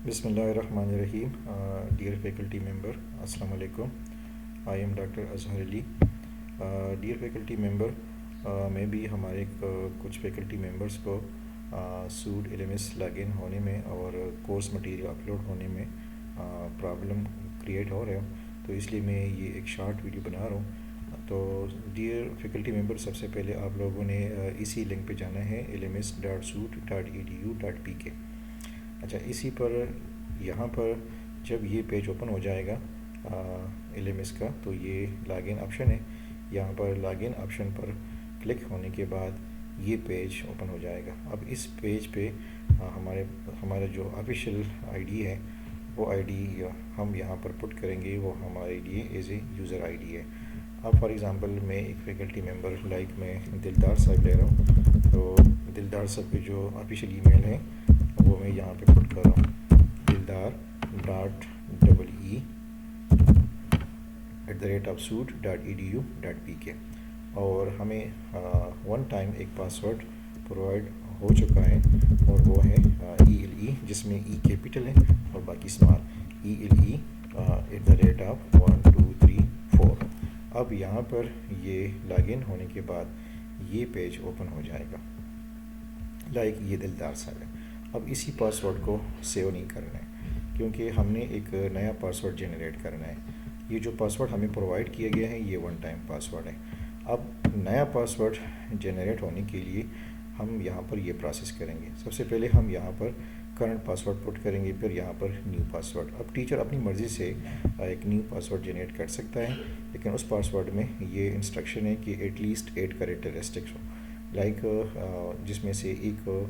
Bismillahirrahmanirrahim. Dear faculty member, Assalamu alaikum. I am Dr. Azhar Ali. Dear faculty member, मैं भी हमारे कुछ faculty members को suit LMS login होने में और कोर्स मटेरियल अपलोड होने में प्रॉब्लम क्रिएट हो रहा है, तो इसलिए मैं ये एक शॉर्ट वीडियो बना रहा हूँ। तो डियर फैकल्टी मेंबर, सबसे पहले आप लोगों ने इसी लिंक पे जाना है lms.soot.edu.pk। अच्छा, इसी पर यहाँ पर जब ये पेज ओपन हो जाएगा LMS का, तो ये लॉगिन ऑप्शन है। यहाँ पर लॉगिन ऑप्शन पर क्लिक होने के बाद ये पेज ओपन हो जाएगा। अब इस पेज पे हमारा जो ऑफिशियल आईडी है, वो आईडी हम यहाँ पर पुट करेंगे। वो हमारे लिए एज ए यूज़र आईडी है। अब फॉर एग्ज़ाम्पल मैं एक फैकल्टी मेंबर लाइक मैं दिलदार साहब ले रहा हूँ, तो दिलदार साहब की जो ऑफिशियल ईमेल है वो मैं यहाँ पे पुट कर रहा हूँ, dildar.ee@soot.edu.pk। और हमें वन टाइम एक पासवर्ड प्रोवाइड हो चुका है, और वो है ELE, जिसमें E कैपिटल है और बाकी स्मॉल ELE @123 4। अब यहाँ पर ये लॉगिन होने के बाद ये पेज ओपन हो जाएगा। लाइक ये दिलदार साहब है। अब इसी पासवर्ड को सेव नहीं करना है, क्योंकि हमने एक नया पासवर्ड जनरेट करना है। ये जो पासवर्ड हमें प्रोवाइड किया गया है, ये वन टाइम पासवर्ड है। अब नया पासवर्ड जनरेट होने के लिए हम यहाँ पर ये प्रोसेस करेंगे। सबसे पहले हम यहाँ पर करंट पासवर्ड पुट करेंगे, फिर यहाँ पर न्यू पासवर्ड। अब टीचर अपनी मर्ज़ी से एक न्यू पासवर्ड जनरेट कर सकता है, लेकिन उस पासवर्ड में ये इंस्ट्रक्शन है कि एटलीस्ट 8 कैरेक्टरिस्टिक्स हो, लाइक जिसमें से एक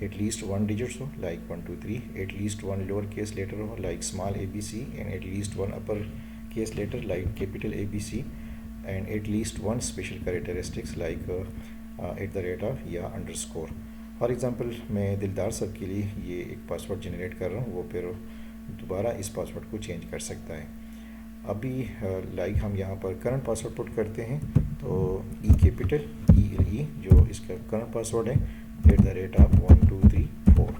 एटलीस्ट 1 डिजिट्स हो, like 1 2 3, at least 1 lower case letter हो, like small ABC, and at least 1 upper case letter, like capital ABC, and at least 1 special characteristics like @ या अंडरस्कोर। फॉर एग्ज़ाम्पल मैं दिलदार साहब के लिए ये एक पासवर्ड जनरेट कर रहा हूँ, वो फिर दोबारा इस पासवर्ड को चेंज कर सकता है। अभी लाइक हम यहाँ पर करंट पासवर्ड पुट करते हैं, तो E कैपिटल ELE जो इसका करंट पासवर्ड है @123 4।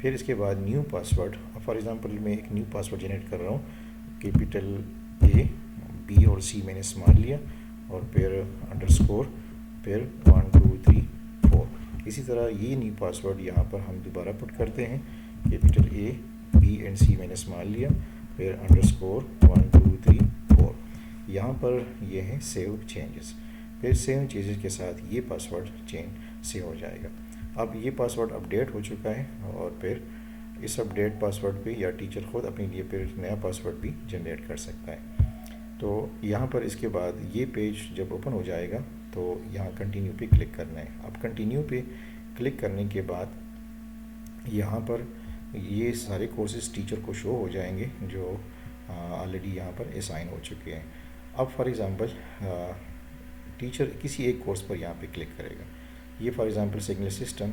फिर इसके बाद न्यू पासवर्ड। फॉर एग्ज़ाम्पल मैं एक न्यू पासवर्ड जनरेट कर रहा हूँ, कैपिटल A, B और C मैंने स्मॉल लिया, और फिर अंडरस्कोर, फिर 1 2 3 4। इसी तरह ये न्यू पासवर्ड यहाँ पर हम दोबारा पुट करते हैं, capital A, B and C मैंने स्मॉल लिया, फिर अंडरस्कोर 1 2 3 4। यहाँ पर ये है सेव चेंजेस। फिर सेव चेंजेस के साथ ये पासवर्ड चेंज सेव हो जाएगा। अब ये पासवर्ड अपडेट हो चुका है, और फिर इस अपडेट पासवर्ड पे या टीचर खुद अपने लिए फिर नया पासवर्ड भी जनरेट कर सकता है। तो यहाँ पर इसके बाद ये पेज जब ओपन हो जाएगा, तो यहाँ कंटिन्यू पे क्लिक करना है। अब कंटिन्यू पे क्लिक करने के बाद यहाँ पर ये सारे कोर्सेज टीचर को शो हो जाएंगे जो ऑलरेडी यहाँ पर असाइन हो चुके हैं। अब फॉर एग्ज़ाम्पल टीचर किसी एक कोर्स पर यहाँ पे क्लिक करेगा। ये for example signal system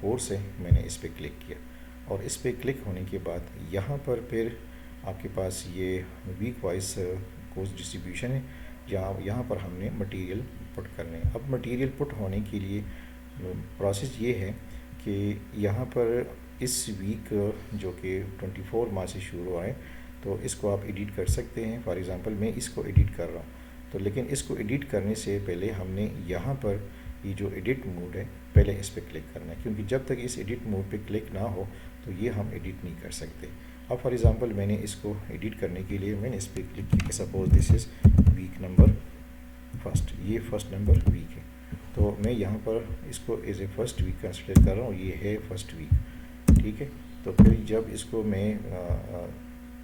course है, मैंने इस पर क्लिक किया, और इस पर क्लिक होने के बाद यहाँ पर फिर आपके पास ये वीक वाइज कोर्स डिस्ट्रीब्यूशन है, जहाँ यहाँ पर हमने मटेरियल पुट करने हैं। अब मटेरियल पुट होने के लिए प्रोसेस ये है कि यहाँ पर इस वीक जो कि 24 मार्च से शुरू हुआ है, तो इसको आप एडिट कर सकते हैं। फॉर एग्ज़ाम्पल मैं इसको एडिट कर रहा हूँ, तो लेकिन इसको एडिट करने से पहले हमने यहाँ पर ये जो एडिट मोड है, पहले इस पर क्लिक करना है, क्योंकि जब तक इस एडिट मोड पे क्लिक ना हो तो ये हम एडिट नहीं कर सकते। अब फॉर एग्ज़ाम्पल मैंने इसको एडिट करने के लिए मैंने इस पर क्लिक किया। Suppose this is week number first, ये फर्स्ट नंबर वीक है, तो मैं यहाँ पर इसको as a first week consider कर रहा हूँ। ये है फर्स्ट वीक, ठीक है। तो फिर जब इसको मैं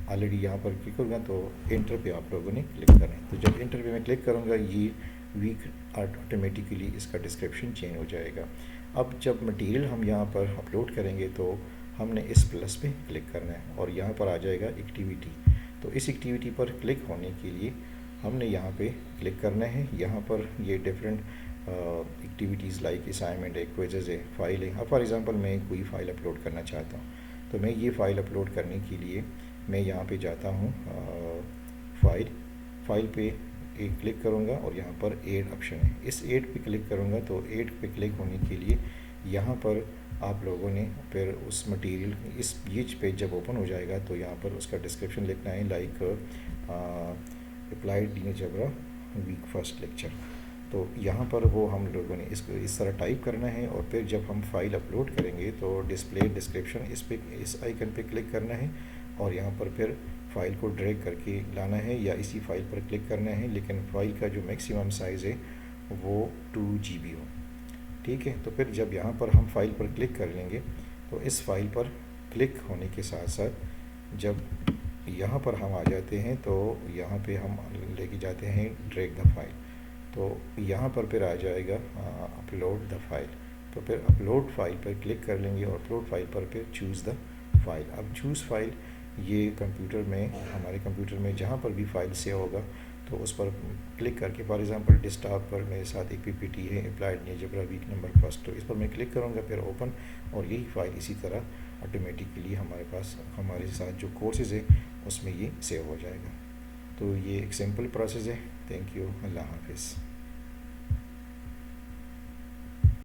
ऑलरेडी यहाँ पर क्लिक करूँगा, तो एंटर पे आप लोगों ने क्लिक करना है। तो जब एंटर पे मैं क्लिक करूँगा, ये वीक ऑटोमेटिकली इसका डिस्क्रिप्शन चेंज हो जाएगा। अब जब मटेरियल हम यहाँ पर अपलोड करेंगे, तो हमने इस प्लस पे क्लिक करना है, और यहाँ पर आ जाएगा एक्टिविटी। तो इस एक्टिविटी पर क्लिक होने के लिए हमने यहाँ पे क्लिक करना है। यहाँ पर ये डिफरेंट एक्टिविटीज़ लाइक असाइनमेंट है, क्विज़ेज़ है, फाइल है। अब फॉर एग्ज़ाम्पल मैं कोई फ़ाइल अपलोड करना चाहता हूँ, तो मैं ये फ़ाइल अपलोड करने के लिए मैं यहाँ पे जाता हूँ फाइल पे एक क्लिक करूँगा, और यहाँ पर ऐड ऑप्शन है, इस ऐड पे क्लिक करूँगा। तो ऐड पे क्लिक होने के लिए यहाँ पर आप लोगों ने फिर उस मटेरियल ये पेज जब ओपन हो जाएगा तो यहाँ पर उसका डिस्क्रिप्शन लिखना है, like applied linear algebra week first lecture. तो यहाँ पर वो हम लोगों ने इसको इस तरह टाइप करना है, और फिर जब हम फाइल अपलोड करेंगे तो डिस्प्ले डिस्क्रिप्शन इस आइकन पे क्लिक करना है, और यहाँ पर फिर फ़ाइल को ड्रैग करके लाना है या इसी फाइल पर क्लिक करना है, लेकिन फ़ाइल का जो मैक्सिमम साइज़ है वो 2 GB हो। ठीक है, तो फिर जब यहाँ पर हम फाइल पर क्लिक कर लेंगे तो इस फाइल पर क्लिक होने के साथ साथ जब यहाँ पर हम आ जाते हैं तो यहाँ पे हम लेके जाते हैं ड्रैग द फाइल, तो यहाँ पर फिर आ जाएगा अपलोड द फाइल। तो फिर अपलोड फाइल पर क्लिक कर लेंगे और अपलोड फाइल पर फिर चूज़ द फाइल। अब चूज़ फाइल ये कंप्यूटर में, हमारे कंप्यूटर में जहाँ पर भी फाइल सेव होगा तो उस पर क्लिक करके, फॉर एग्जांपल डेस्कटॉप पर मेरे साथ एक पीपीटी है applied linear algebra week number first, तो इस पर मैं क्लिक करूँगा फिर ओपन, और यही फाइल इसी तरह ऑटोमेटिकली हमारे पास हमारे साथ जो कोर्सेज़ है उसमें ये सेव हो जाएगा। तो ये एक सिंपल प्रोसेस है। थैंक यू, अल्लाह हाफिज़।